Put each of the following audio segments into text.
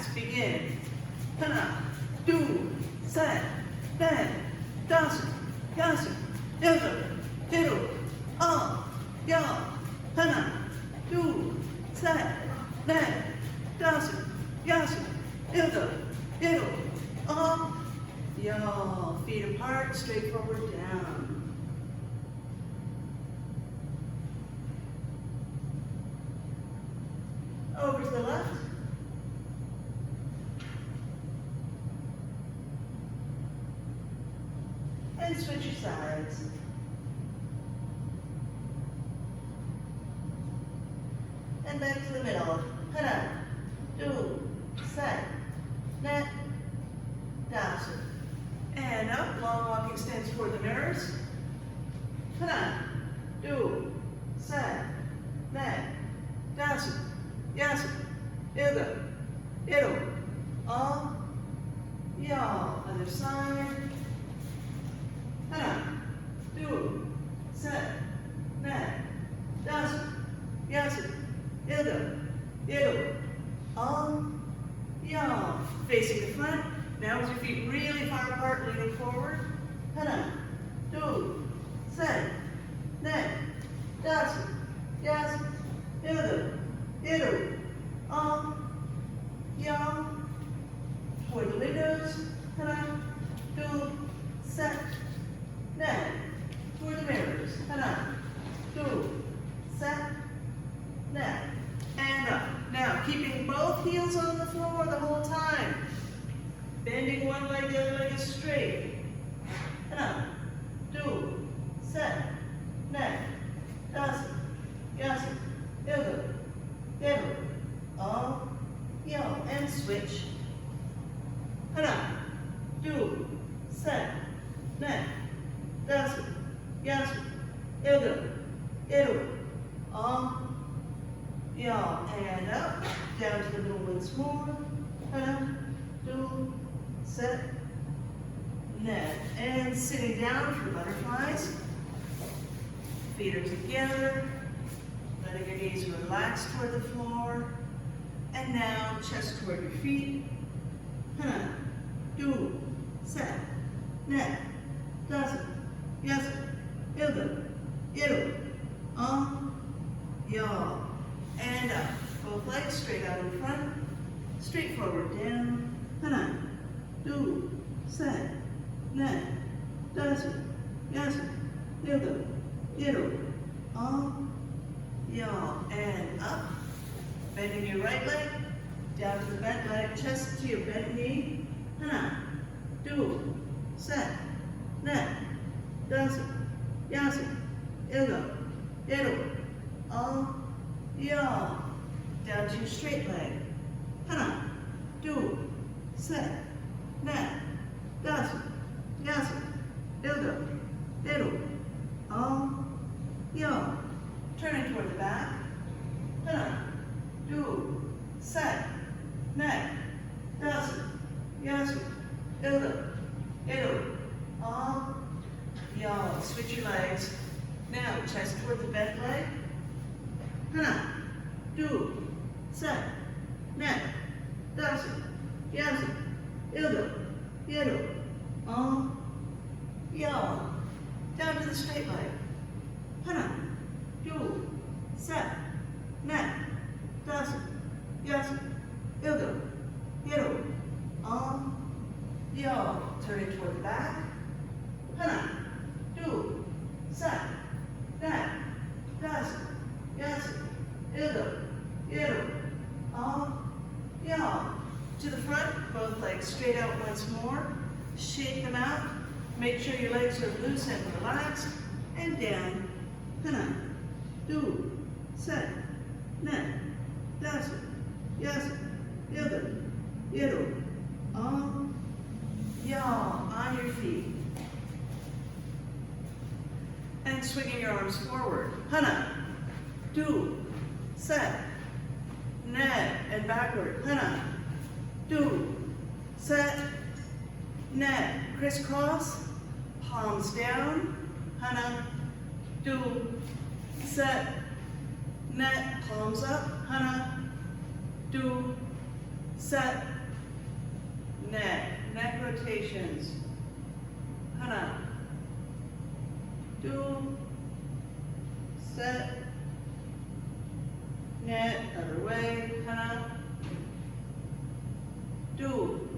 relax. Begin. Hana, do, set, net, dasu, yasu, ildo, diddle, all, y'all. Hana, do, set, net, dasu, yasu, ildo, diddle, all, y'all. Feet apart, straight forward, down. Over to the left. And switch your sides. And back to the middle. Hana, do, set, net, dasu. And up, long walking stance toward the mirrors. Hana, do, set, net, dasu, yasu, ildo, diddle, all, y'all. Other side. Hana, do, set, net, dasu, yasu, ildo, diddle, all, y'all. Facing the front. Now with your feet really far apart, leaning forward. Hana, do, set, net, dasu, yasu, ildo, diddle, all, y'all. Toward the windows. Hana, do, set, net. Toward the mirrors. Hana, do, set, net. And up. Now, keeping both heels on the floor the whole time. Bending one leg, the other leg is straight. Hana, do, set, net, dasu, yasu, ildo, diddle, all, y'all. And switch. Hana, do, set, net, dasu, yasu, ildo, diddle, all, y'all. And up, down to the middle once more. Hana, do, set, net. And sitting down for butterflies. Feet are together. Letting your knees relax toward the floor. And now chest toward your feet. Hana, do, set, net, dasu, yasu, ildo, diddle, all, y'all. And up. Both legs straight out in front. Straight forward down. Hana, do, set, net, dasu, yasu, ildo, diddle, all, y'all. And up. Bending your right leg. Down to the bent leg. Chest to your bent knee. Hana, do, set, net, dasu, yasu, ildo, diddle, all, y'all. Down to your straight leg. Hana, do, set, net, dasu, yasu, ildo, diddle, all, y'all. Turning toward the back. Hana, do, set, net, dasu, yasu, ildo, diddle, all, y'all. Switch your legs. Now chest toward the bent leg. Hana, do, set, net, dasu, yasu, ildo, diddle, all, y'all. Down to the straight leg. Hana, do, set, net, dasu, yasu, ildo, diddle, all, y'all. Turning toward the back. Hana, do, set, net, dasu, yasu, ildo, diddle, all, y'all. To the front, both legs straight out once more. Shake them out. Make sure your legs are loose and relaxed. And down. Hana, do, set, net, dasu, yasu, ildo, diddle, all, y'all. On your feet. And swinging your arms forward. Hana, do, set, net, and backward. Hana, do, set, net. Crisscross, palms down. Hana, do, set, net, palms up. Hana, do, set, neck, neck rotations. Hana, do, set, net, other way, hana, do,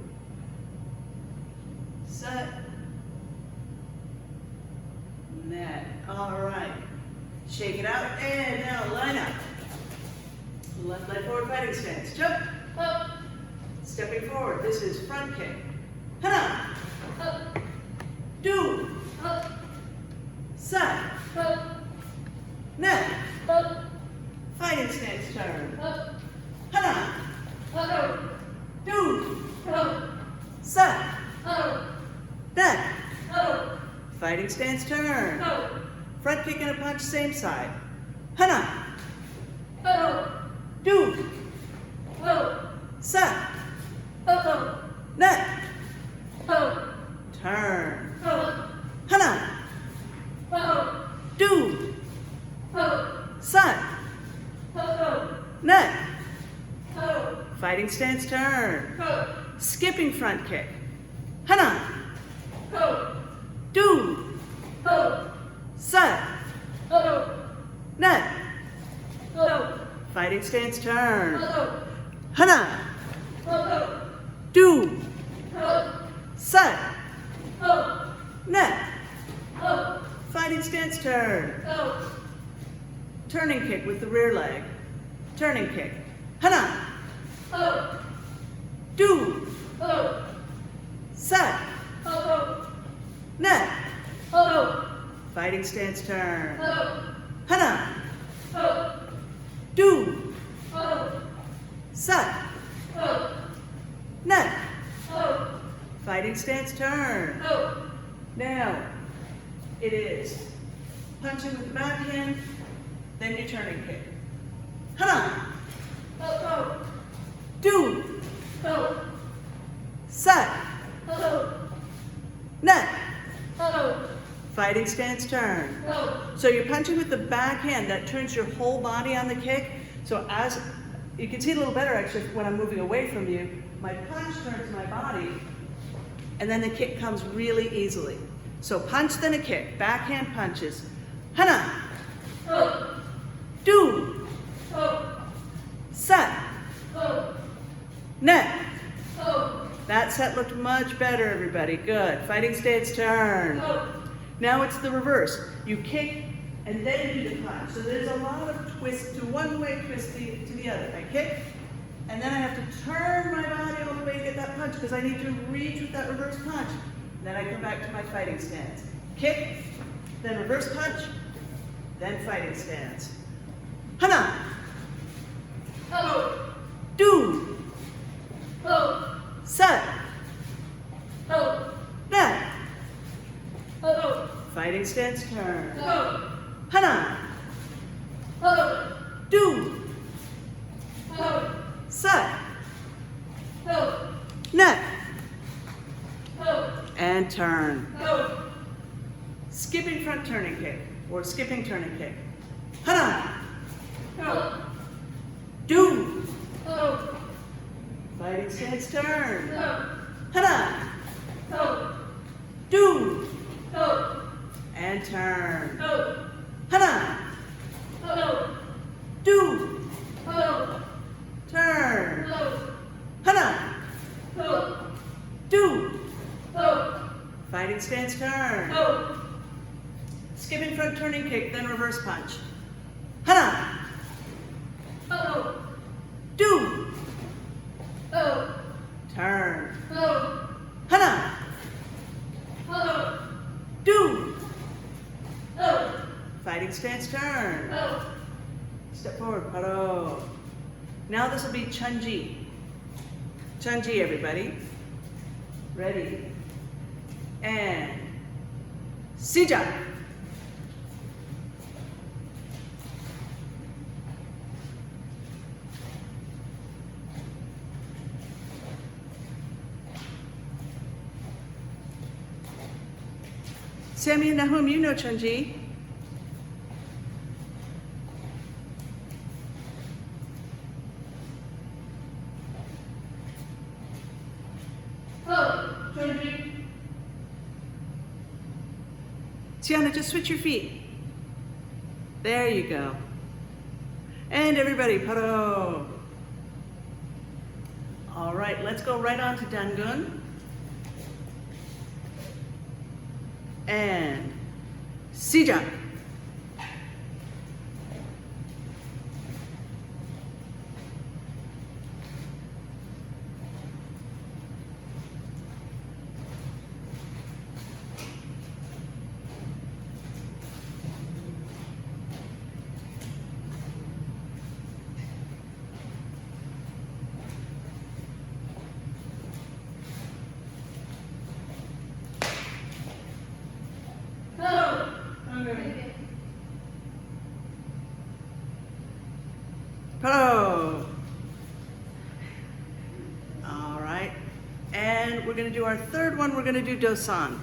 set, net. All right, shake it out, and now line up. Left leg forward fighting stance, jump, up, stepping forward, this is front kick, hana, up, do, up, set, up, net, up, fighting stance turn, up, hana, up, do, up, set, up, net, up, fighting stance turn, up, front kick and a punch, same side, hana, up, do, up, set, up, net, up, turn, up, hana, up, do, up, set, up, net, up, fighting stance turn, up, skipping front kick, hana, up, do, up, set, up, net, up, fighting stance turn, hana, do, set, net, fighting stance turn, turning kick with the rear leg, turning kick, hana, do, set, net, fighting stance turn, hana, do, set, net, fighting stance turn. Now, it is punching with the backhand, then your turning kick. Hana, do, set, net, fighting stance turn. So you're punching with the backhand, that turns your whole body on the kick. So as you can see a little better actually when I'm moving away from you, my punch turns my body and then the kick comes really easily. So punch, then a kick, backhand punches. Hana, do, set, net. That set looked much better, everybody. Good. Fighting stance turn. Now it's the reverse. You kick and then do the punch. So there's a lot of twist to one way, twist to the other. I kick, and then I have to turn my body all the way to get that punch because I need to reach with that reverse punch. Then I come back to my fighting stance. Kick, then reverse punch, then fighting stance. Hana, do, set, net, fighting stance turn. Hana, do, set, net, and turn. Skipping front turning kick, or skipping turning kick. Hana, do, fighting stance turn. Hana, do, and turn. Hana, do, turn. Hana, do, fighting stance turn. Skipping front turning kick, then reverse punch. Hana, do, turn. Hana, do, fighting stance turn. Step forward, paro. Now this will be chunji. Chunji, everybody. Ready. And sija. Sammy and Nahum, you know chunji. Tiana, just switch your feet. There you go. And everybody, paro. All right, let's go right on to dangun. And sijak. Paro. All right, and we're going to do our third one. We're going to do dosan.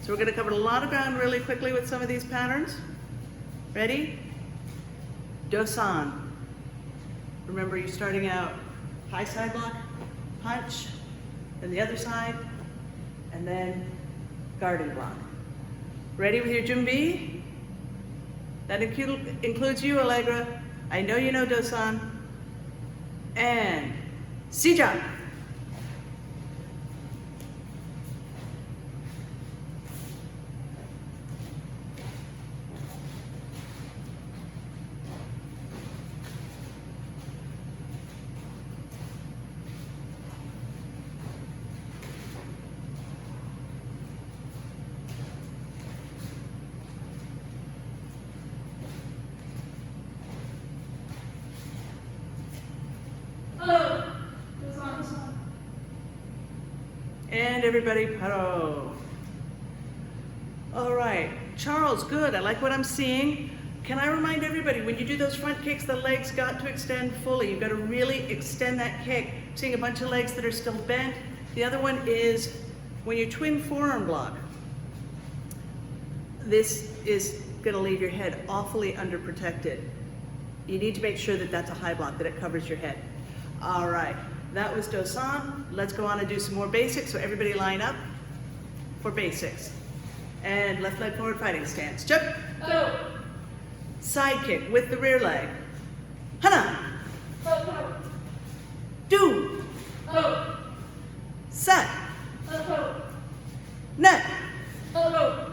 So we're going to cover a lot of ground really quickly with some of these patterns. Ready? Dosan. Remember, you're starting out high side block, punch, then the other side, and then guarding block. Ready with your junbi? That includes you, Allegra. I know you know dosan. And sijak. And everybody, paro. All right, Charles, good. I like what I'm seeing. Can I remind everybody, when you do those front kicks, the legs got to extend fully. You've got to really extend that kick. I'm seeing a bunch of legs that are still bent. The other one is when you twin forearm block. This is going to leave your head awfully underprotected. You need to make sure that that's a high block, that it covers your head. All right. That was dosan. Let's go on and do some more basics. So everybody line up for basics. And left leg forward fighting stance. Jump. Oh. Side kick with the rear leg. Hana. Oh. Do. Oh. Set. Oh. Net. Oh.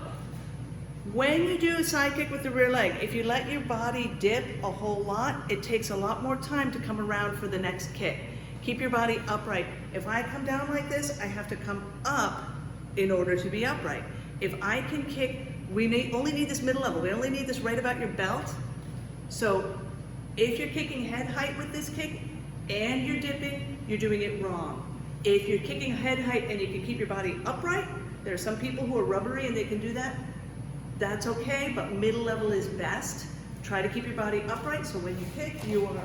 When you do a side kick with the rear leg, if you let your body dip a whole lot, it takes a lot more time to come around for the next kick. Keep your body upright. If I come down like this, I have to come up in order to be upright. If I can kick, we only need this middle level. We only need this right about your belt. So if you're kicking head height with this kick and you're dipping, you're doing it wrong. If you're kicking head height and you can keep your body upright, there are some people who are rubbery and they can do that. That's okay, but middle level is best. Try to keep your body upright so when you kick, you are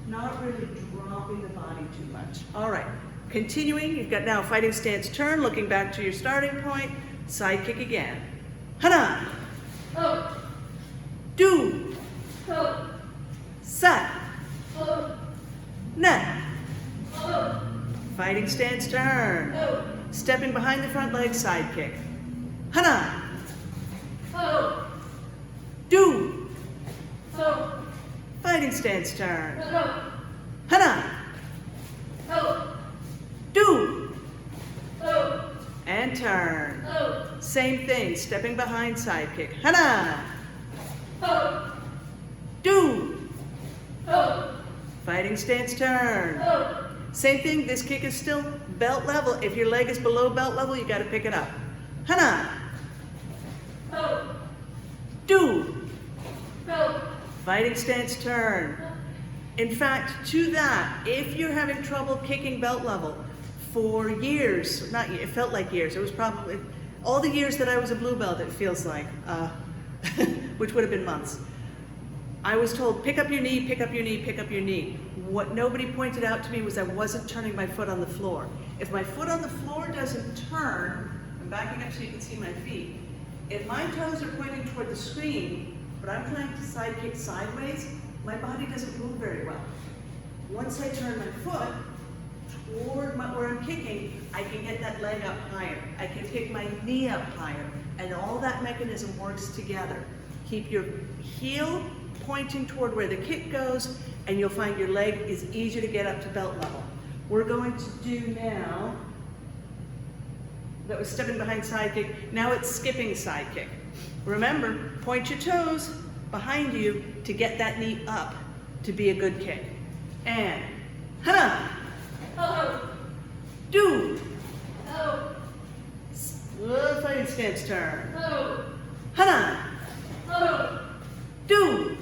not really dropping the body too much. All right, continuing, you've got now fighting stance turn, looking back to your starting point, side kick again. Hana. Oh. Do. Oh. Set. Oh. Net. Oh. Fighting stance turn. Oh. Stepping behind the front leg, side kick. Hana. Oh. Do. Oh. Fighting stance turn. Oh. Hana. Oh. Do. Oh. And turn. Oh. Same thing, stepping behind, side kick. Hana. Oh. Do. Oh. Fighting stance turn. Oh. Same thing, this kick is still belt level. If your leg is below belt level, you gotta pick it up. Hana. Oh. Do. Oh. Fighting stance turn. In fact, to that, if you're having trouble kicking belt level for years, it felt like years, it was probably all the years that I was a blue belt, it feels like, which would have been months. I was told, pick up your knee, pick up your knee, pick up your knee. What nobody pointed out to me was I wasn't turning my foot on the floor. If my foot on the floor doesn't turn, I'm backing up so you can see my feet. If my toes are pointing toward the screen, but I'm trying to side kick sideways, my body doesn't move very well. Once I turn my foot toward where I'm I'm kicking, I can get that leg up higher. I can kick my knee up higher. And all that mechanism works together. Keep your heel pointing toward where the kick goes, and you'll find your leg is easier to get up to belt level. We're going to do now, that was stepping behind side kick, now it's skipping side kick. Remember, point your toes behind you to get that knee up to be a good kick. And, hana, Oh. do, Oh. fighting stance turn, Oh. hana, Oh. do,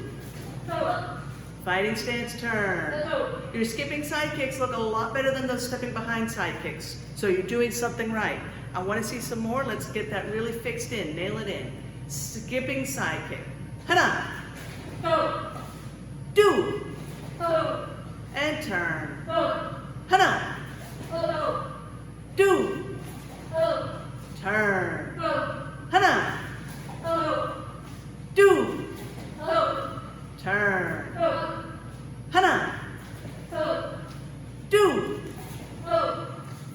Oh. fighting stance turn. Oh. Your skipping side kicks look a lot better than those stepping behind side kicks. So you're doing something right. I want to see some more. Let's get that really fixed in, nail it in. Skipping side kick. Hana, Oh. do, Oh. and turn. Oh. Hana, Oh. do, Oh. turn. Oh. Hana, Oh. do, Oh. turn. Oh. Hana, Oh. do, Oh.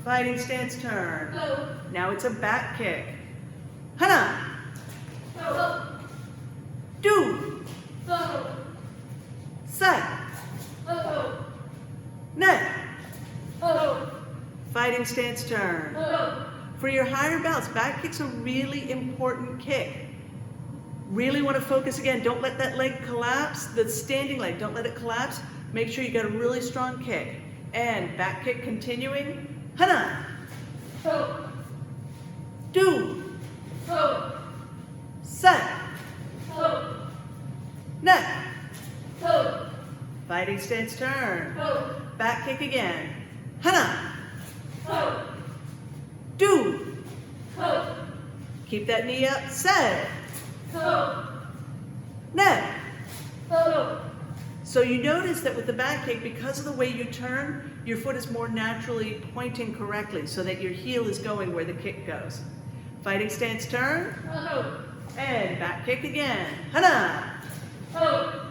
fighting stance turn. Oh. Now it's a back kick. Hana, Oh. do, Oh. side, Oh. neck, Oh. fighting stance turn. Oh. For your higher belts, back kick's a really important kick. Really want to focus again. Don't let that leg collapse, the standing leg, don't let it collapse. Make sure you got a really strong kick. And back kick continuing. Hana, Oh. do, Oh. side, Oh. neck, Oh. fighting stance turn. Oh. Back kick again. Hana, Oh. do, Oh. keep that knee up, set, Oh. neck. Oh. So you notice that with the back kick, because of the way you turn, your foot is more naturally pointing correctly so that your heel is going where the kick goes. Fighting stance turn, Oh. and back kick again. Hana, Oh.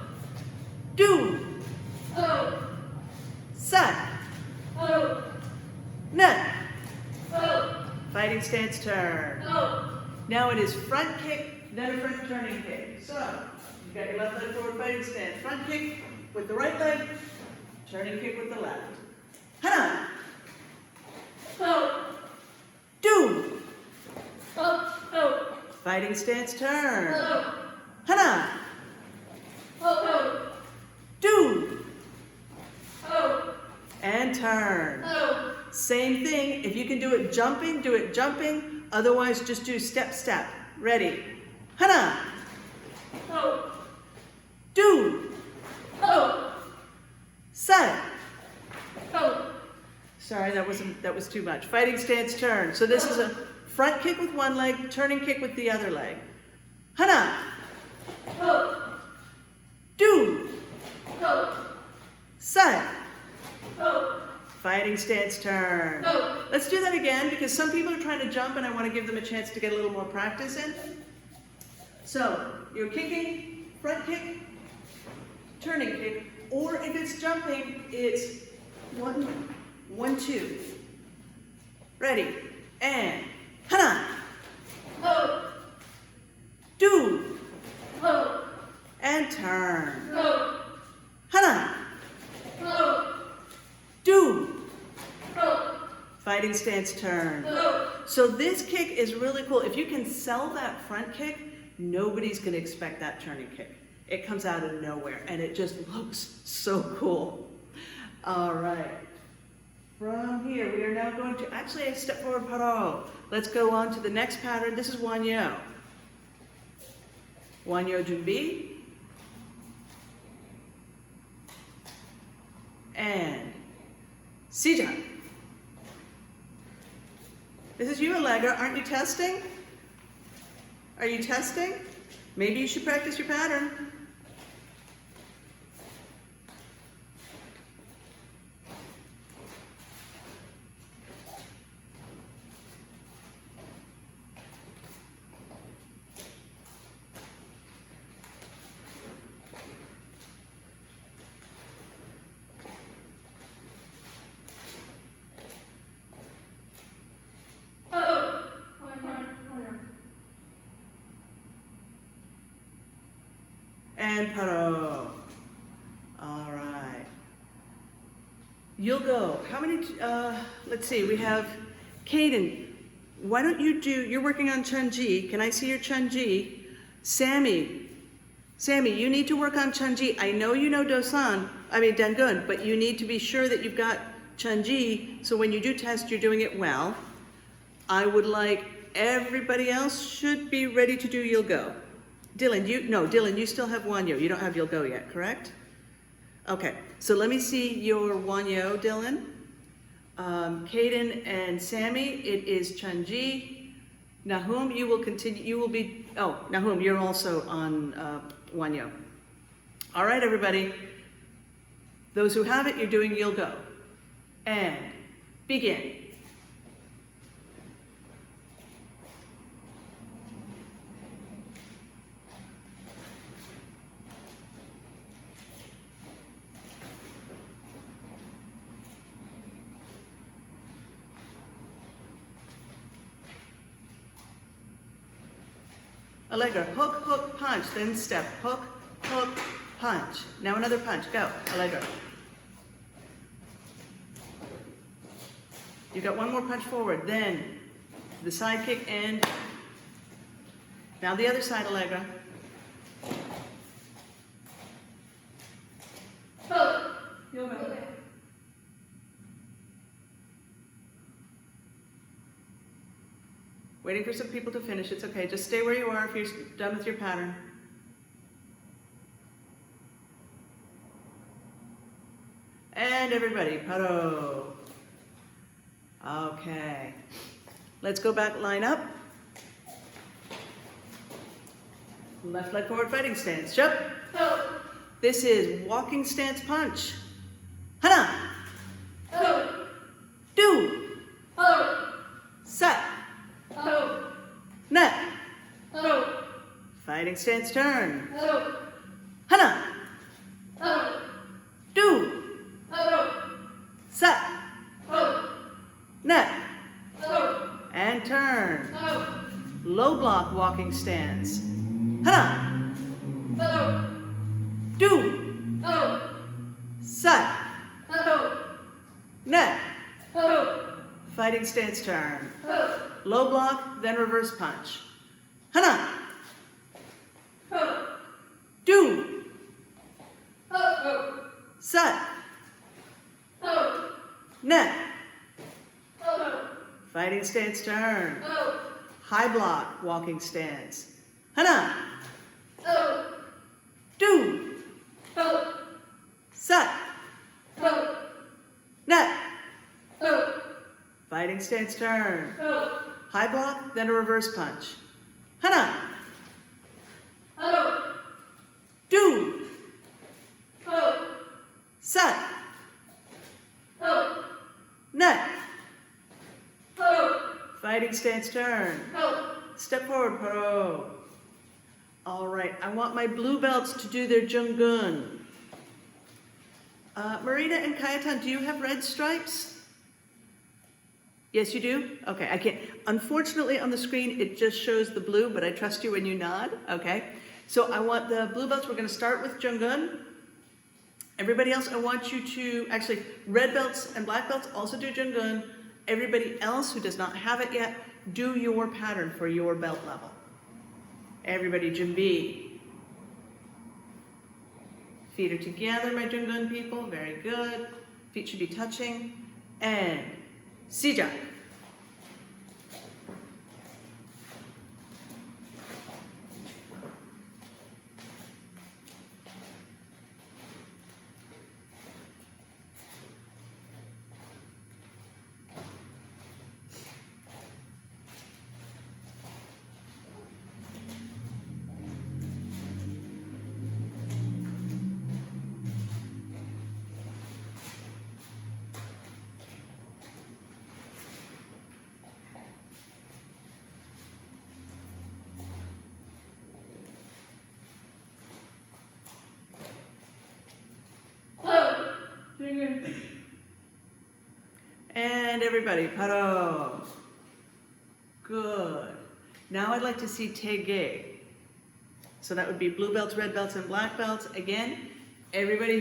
do, Oh. side, Oh. neck, Oh. fighting stance turn. Oh. Now it is front kick, then a front turning kick. So, you've got your left leg forward fighting stance. Front kick with the right leg, turning kick with the left. Hana, Oh. do, Oh. Oh. fighting stance turn. Oh. Hana, Oh. do, Oh. and turn. Oh. Same thing, if you can do it jumping, do it jumping. Otherwise, just do step, step. Ready? Hana, Oh. do, Oh. side. Oh. Sorry, that was too much. Fighting stance turn. So this is a front kick with one leg, turning kick with the other leg. Hana, Oh. do, Oh. side. Oh. Fighting stance turn. Oh. Let's do that again because some people are trying to jump and I want to give them a chance to get a little more practice in. So you're kicking, front kick, turning kick, or if it's jumping, it's 1, 1, 2. Ready? And hana, Oh. do, Oh. and turn. Oh. Hana, Oh. do, Oh. fighting stance turn. Oh. So this kick is really cool. If you can sell that front kick, nobody's gonna expect that turning kick. It comes out of nowhere and it just looks so cool. All right. From here, we are now going to, actually I step forward paro. Let's go on to the next pattern. This is wanyo. Wanyo junbi. And sija. This is you, Allegra. Aren't you testing? Are you testing? Maybe you should practice your pattern. and paro. All right. You'll go. How many, let's see, we have Caden. Why don't you do, you're working on Chun-Ji. Can I see your Chun-Ji? Sammy, you need to work on Chun-Ji. I know you know Dangun, but you need to be sure that you've got Chun-Ji, so when you do test, you're doing it well. I would like, everybody else should be ready to do You'll Go. Dylan, you still have Wanyo. You don't have You'll Go yet, correct? Okay, so let me see your Wanyo, Dylan. Caden and Sammy, it is Chun-Ji. Nahum, you will continue, Nahum, you're also on Wanyo. All right, everybody. Those who have it, you're doing You'll Go. And begin. Allegra, hook, hook, punch, then step, hook, hook, punch. Now another punch, go, Allegra. You got one more punch forward, then the side kick and now the other side, Allegra. Hook. You'll go. Okay. Waiting for some people to finish, it's okay. Just stay where you are if you're done with your pattern. And everybody, paro. Okay. Let's go back, line up. Left leg forward fighting stance, jump. Hook. This is walking stance punch. Hana, Hook. do, Hook. set, Hook. net. Hook. Fighting stance turn. Hook. Hana, Hook. do, Hook. set, Hook. net, Hook. and turn. Hook. Low block walking stance. Hana, Hook. do, Hook. set, Hook. net. Hook. Fighting stance turn. Hook. Low block, then reverse punch. Hana, Hook. do, Hook. set, Hook. net. Hook. Fighting stance turn. Hook. High block walking stance. Hana, Hook. do, Hook. set, Hook. net. Hook. Fighting stance turn. Hook. High block, then a reverse punch. Hana, Hook. do, Hook. set, Hook. net. Hook. Fighting stance turn. Hook. Step forward, paro. All right, I want my blue belts to do their Jungun. Marina and Kayatan, do you have red stripes? Yes, you do? Okay, I can't. Unfortunately, on the screen, it just shows the blue, but I trust you when you nod, okay? So I want the blue belts. We're gonna start with Jungun. Everybody else, I want you to, actually, red belts and black belts also do Jungun. Everybody else who does not have it yet, do your pattern for your belt level. Everybody, Jumbi. Feet are together, my Jungun people, very good. Feet should be touching. And Sija. And everybody, paro. Good. Now I'd like to see Tege. So that would be blue belts, red belts, and black belts. Again, everybody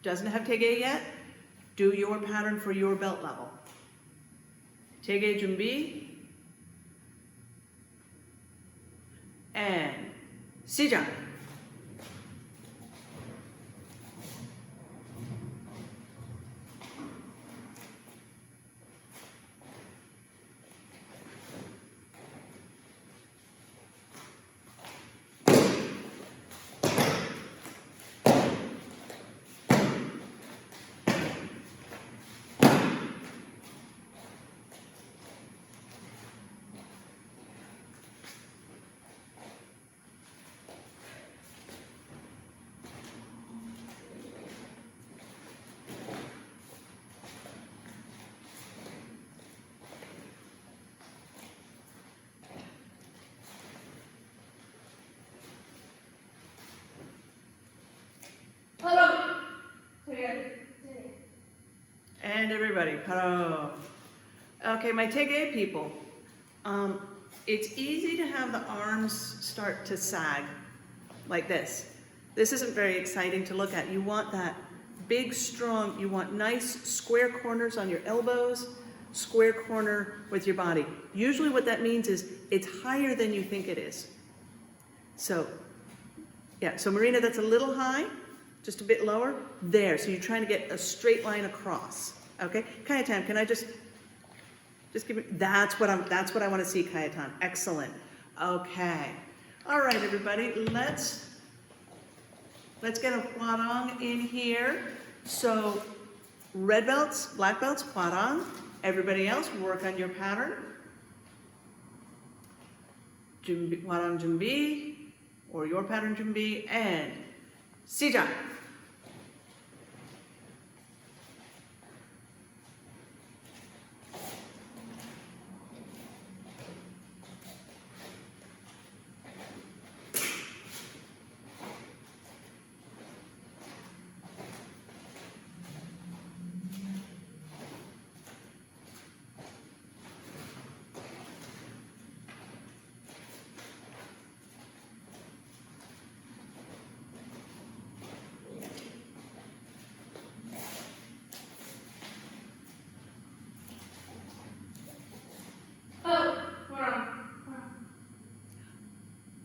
doesn't have taege yet, do your pattern for your belt level. taege 준비. And 시작. And everybody, paro. Okay, my taege people, it's easy to have the arms start to sag like this. This isn't very exciting to look at. You want that big, strong, you want nice square corners on your elbows, square corner with your body. Usually what that means is it's higher than you think it is. So, yeah, so Marina, that's a little high, just a bit lower. There, so you're trying to get a straight line across. Okay, Kayetan, can I just give it? That's what I want to see, Kayetan. Excellent. Okay. All right, everybody. Let's get a hwarang in here. So, red belts, black belts, hwarang. Everybody else, work on your pattern. Hwarang 준비, or your pattern 준비, and 시작.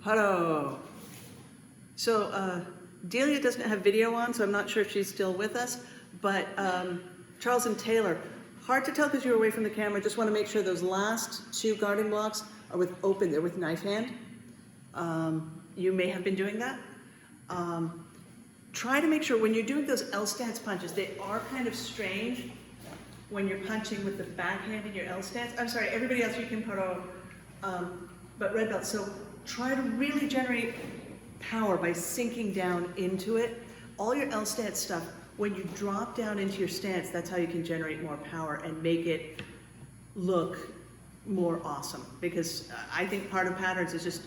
Hello. So Delia doesn't have video on, so I'm not sure if she's still with us, but Charles and Taylor, hard to tell because you're away from the camera. Just want to make sure those last two guarding blocks are they're with knife hand. You may have been doing that. Try to make sure when you're doing those L stance punches, they are kind of strange when you're punching with the backhand in your L stance. I'm sorry, everybody else you can paro, but red belt. So try to really generate power by sinking down into it. All your L stance stuff, when you drop down into your stance, that's how you can generate more power and make it look more awesome. Because I think part of patterns is just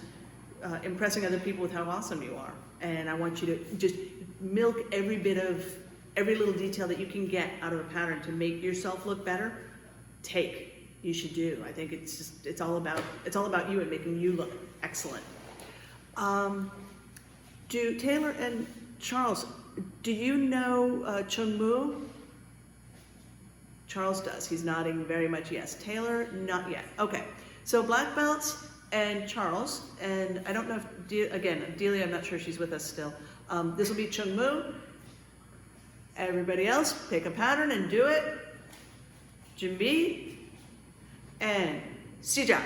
impressing other people with how awesome you are. And I want you to just milk every little detail that you can get out of a pattern to make yourself look better. You should do. I think it's all about you and making you look excellent. Do Taylor and Charles, do you know Chungmu? Charles does. He's nodding very much yes. Taylor, not yet. Okay. So black belts and Charles, and I don't know if, again, Delia, I'm not sure she's with us still. This will be Chungmu. Everybody else, pick a pattern and do it. 준비, and 시작.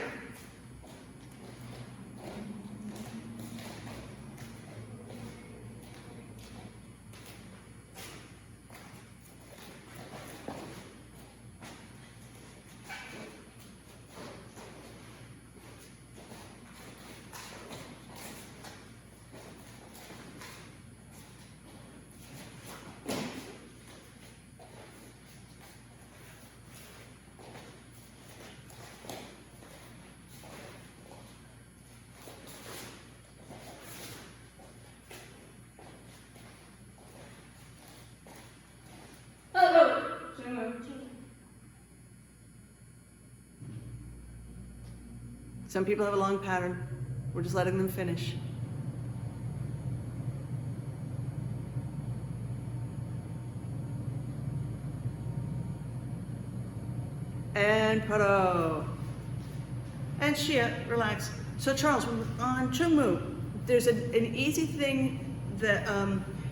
Some people have a long pattern. We're just letting them finish. And paro. And shia, relax. So Charles, on chungmu, there's an easy thing that,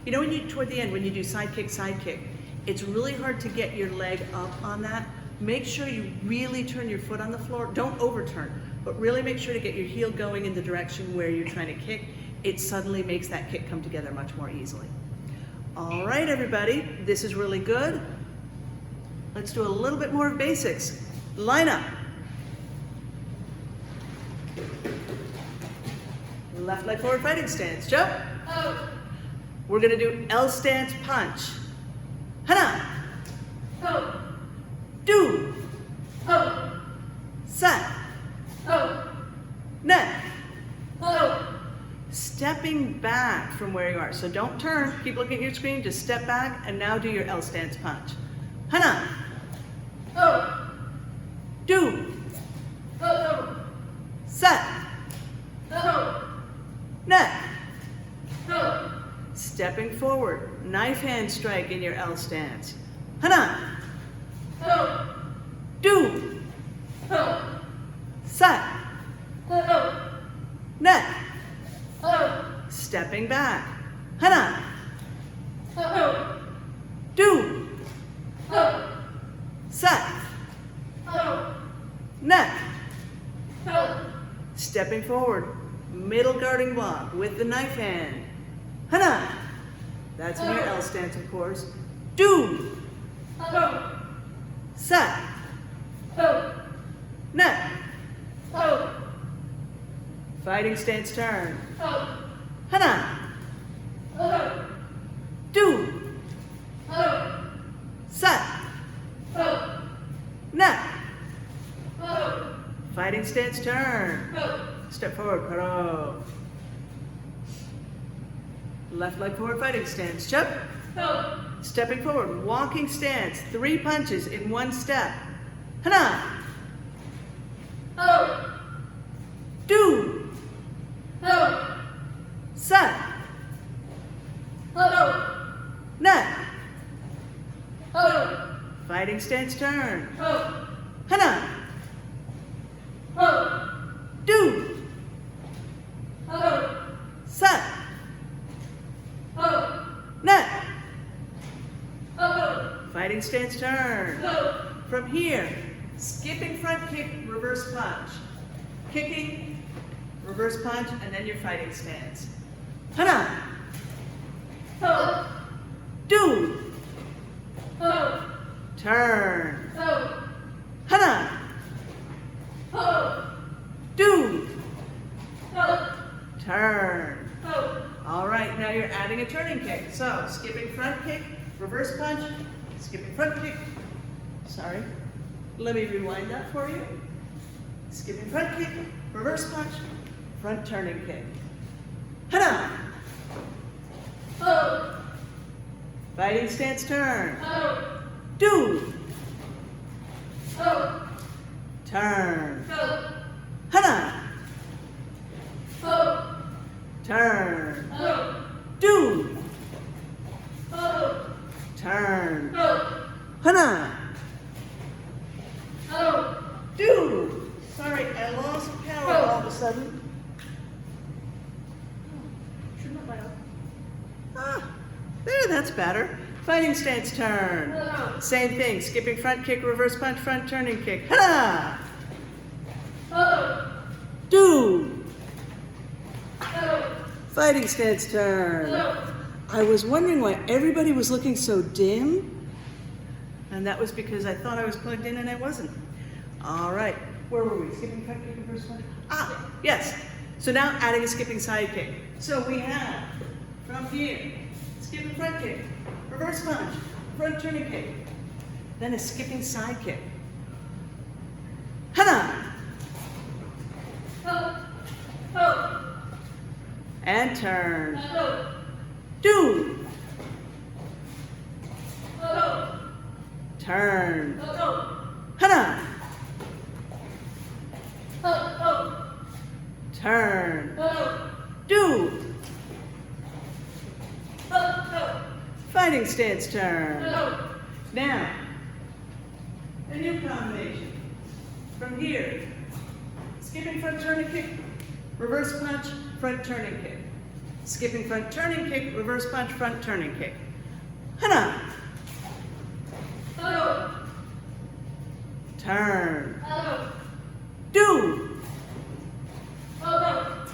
you know, when you, toward the end, when you do side kick, it's really hard to get your leg up on that. Make sure you really turn your foot on the floor. Don't overturn, but really make sure to get your heel going in the direction where you're trying to kick. It suddenly makes that kick come together much more easily. All right, everybody, this is really good. Let's do a little bit more of basics. Line up. Left leg forward fighting stance. Jump. Oh. We're gonna do L stance punch. Hana. Oh. Do. Oh. Set. Oh. Neck. Oh. Stepping back from where you are. So don't turn, keep looking at your screen, just step back and now do your L stance punch. Hana. Oh. Do. Oh. Set. Oh. Neck. Oh. Stepping forward. Knife hand strike in your L stance. Hana. Oh. Do. Oh. Set. Oh. Neck. Oh. Stepping back. Hana. Oh. Do. Oh. Set. Oh. Neck. Oh. Stepping forward. Middle guarding block with the knife hand. Hana. That's in your L stance, of course. Do. Oh. Set. Oh. Neck. Oh. Fighting stance turn. Oh. Hana. Oh. Do. Oh. Set. Oh. Neck. Oh. Fighting stance turn. Oh. Step forward. Paro. Left leg forward fighting stance. Jump. Oh. Stepping forward. Walking stance. 3 punches in 1 step. Hana. Oh. Do. Oh. Set. Oh. Neck. Oh. Fighting stance turn. Oh. Hana. Oh. Do. Oh. Set. Oh. Neck. Oh. Fighting stance turn. Oh. From here, skipping front kick, reverse punch. Kicking, reverse punch, and then your fighting stance. Hana. Oh. Do. Oh. Turn. Oh. Hana. Oh. Do. Oh. Turn. Oh. All right, now you're adding a turning kick. So, skipping front kick, reverse punch, skipping front kick. Sorry. Let me rewind that for you. Skipping front kick, reverse punch, front turning kick. Hana. Oh. Fighting stance turn. Oh. Do. Oh. Turn. Oh. Hana. Oh. Turn. Oh. Do. Oh. Turn. Oh. Hana. Oh. Do. Sorry, I lost power all of a sudden. Ah, there, that's better. Fighting stance turn. Oh. Same thing, skipping front kick, reverse punch, front turning kick. Hana. Oh. Do. Oh. Fighting stance turn. Oh. I was wondering why everybody was looking so dim, and that was because I thought I was plugged in and I wasn't. All right, where were we? Skipping front kick, reverse punch? Ah, yes. So now adding a skipping side kick. So we have, from here, skipping front kick, reverse punch, front turning kick, then a skipping side kick. Hana! Oh. Oh. And turn. Oh. Do. Oh. Turn. Oh. Hana! Oh. Turn. Oh. Do. Oh. Fighting stance turn. Oh. Now, a new new combination. From here, skipping front turning kick, reverse punch, front turning kick. Skipping front turning kick, reverse punch, front turning kick. Hana. Oh. Turn. Oh. Do. Oh.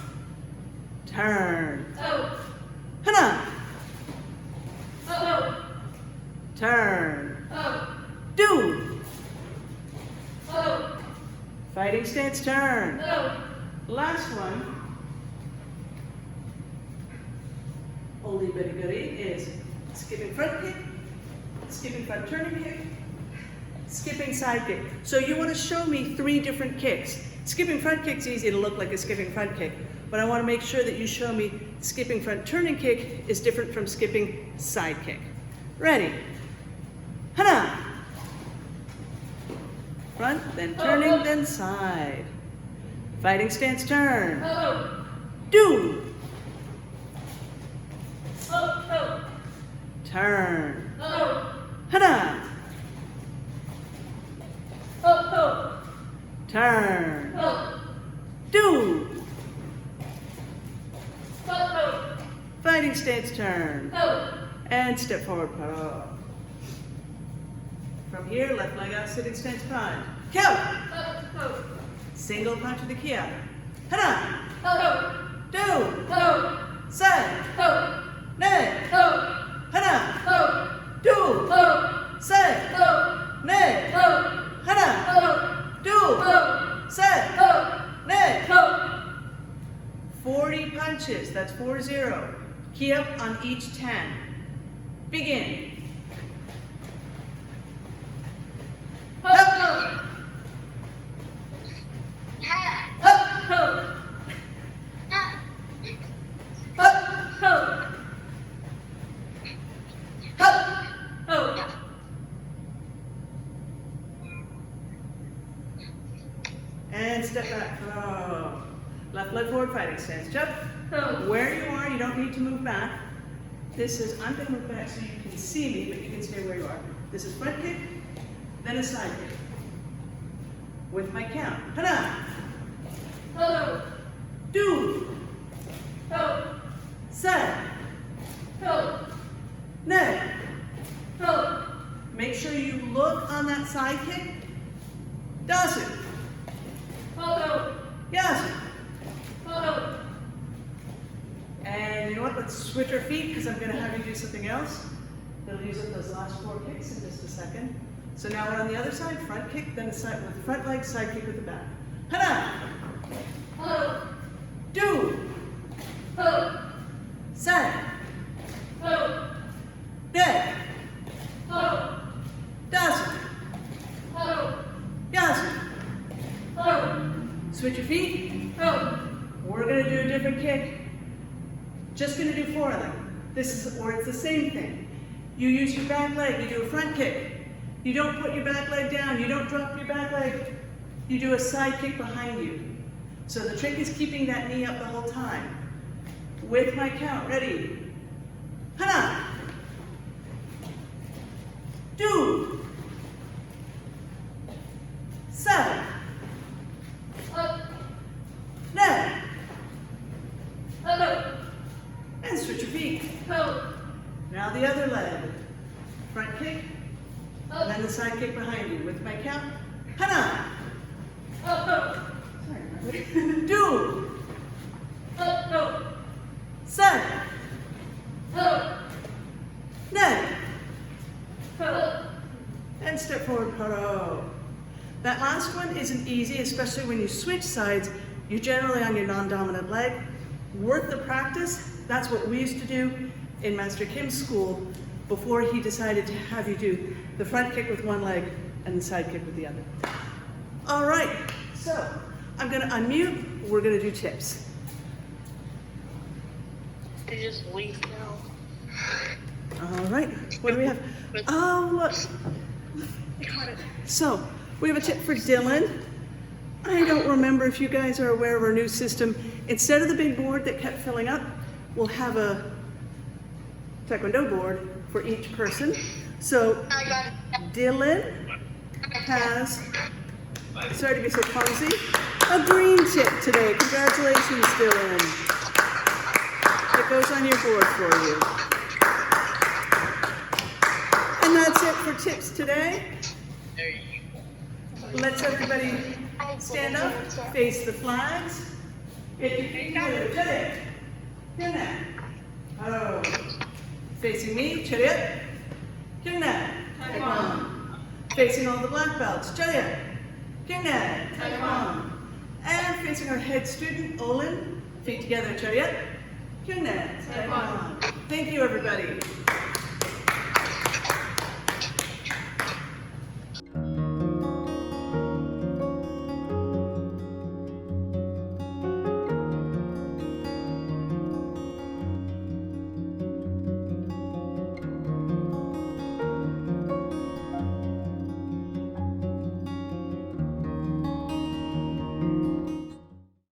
Turn. Oh. Hana. Oh. Turn. Oh. Do. Oh. Fighting stance turn. Oh. Last one. Oldie but a goodie is skipping front kick, skipping front turning kick, skipping side kick. So you want to show me 3 different kicks. Skipping front kick's easy to look like a skipping front kick, but I want to make sure that you show me skipping front turning kick is different from skipping side kick. Ready? Hana! Front, then turning, then side. Fighting stance turn. Oh. Do. Oh. Turn. Oh. Hana! Oh. Turn. Oh. Do. Oh. Fighting stance turn. Oh. And step forward, paro. From here, left leg out, sitting stance punch. Kill! Oh. Single punch with the kia. Hana! Oh. Do. Oh. Side. Oh. Ne. Oh. Hana! Oh. Do. Oh. Side. Oh. Ne. Oh. Hana! Oh. Do. Oh. Side. Oh. Ne. Oh. 40 punches, that's 4-0. Key up on each 10. Begin. Oh. Oh. And step back. Oh. Left leg forward, fighting stance. Jump. Oh. Where you are, you don't need to move back. This is, I'm going to move back so you can see me, but you can stay where you are. This is front kick, then a side kick. With my count. Hana! Oh. Do. Oh. Side. Oh. Ne. Oh. Make sure you look on that side kick. Dasu. Oh. Yasu. Oh. And you know what? Let's switch our feet because I'm going to have you do something else. That'll use up those last 4 kicks in just a second. So now we're on the other side. Front kick, then a side with the front leg, side kick with the back. Hana! Oh. Do. Oh. Side. Oh. Ne. Oh. Dasu. Oh. Yasu. Oh. Switch your feet. Oh. We're going to do a different kick. Just going to do foreleg. This is, or it's the same thing. You use your back leg, you do a front kick. You don't put your back leg down, you don't drop your back leg. You do a side kick behind you. So the trick is keeping that knee up the whole time. With my count, ready? Hana! Do! Side. Oh. Ne. Oh. And switch your feet. Oh. Now the other leg. Front kick, and then the side kick behind you. With my count, Hana! Oh. Sorry, do! Oh. Side. Oh. Ne. Oh. And step forward, paro. That last one isn't easy, especially when you switch sides. You're generally on your non-dominant leg. Worth the practice. That's what we used to do in Master Kim's school before he decided to have you do the front kick with one leg and the side kick with the other. All right, so I'm gonna unmute. We're gonna do tips. You just leave now. All right, what do we have? Oh, look. Got it. So, we have a tip for Dylan. I don't remember if you guys are aware of our new system. Instead of the big board that kept filling up, we'll have a Taekwondo board for each person. So, I got it. Dylan, has, sorry to be so clumsy, a green tip today. Congratulations, Dylan. It goes on your board for you. And that's it for tips today. Let's everybody stand up, face the flags. Get your feet together, chariot. Kidnap. Oh. Facing me, chariot. Kidnap. Taekwon. Facing all the black belts, chariot. Kidnap. Taekwon. And facing our head student, Olin. Feet together, chariot. Kidnap. Taekwon. Thank you, everybody.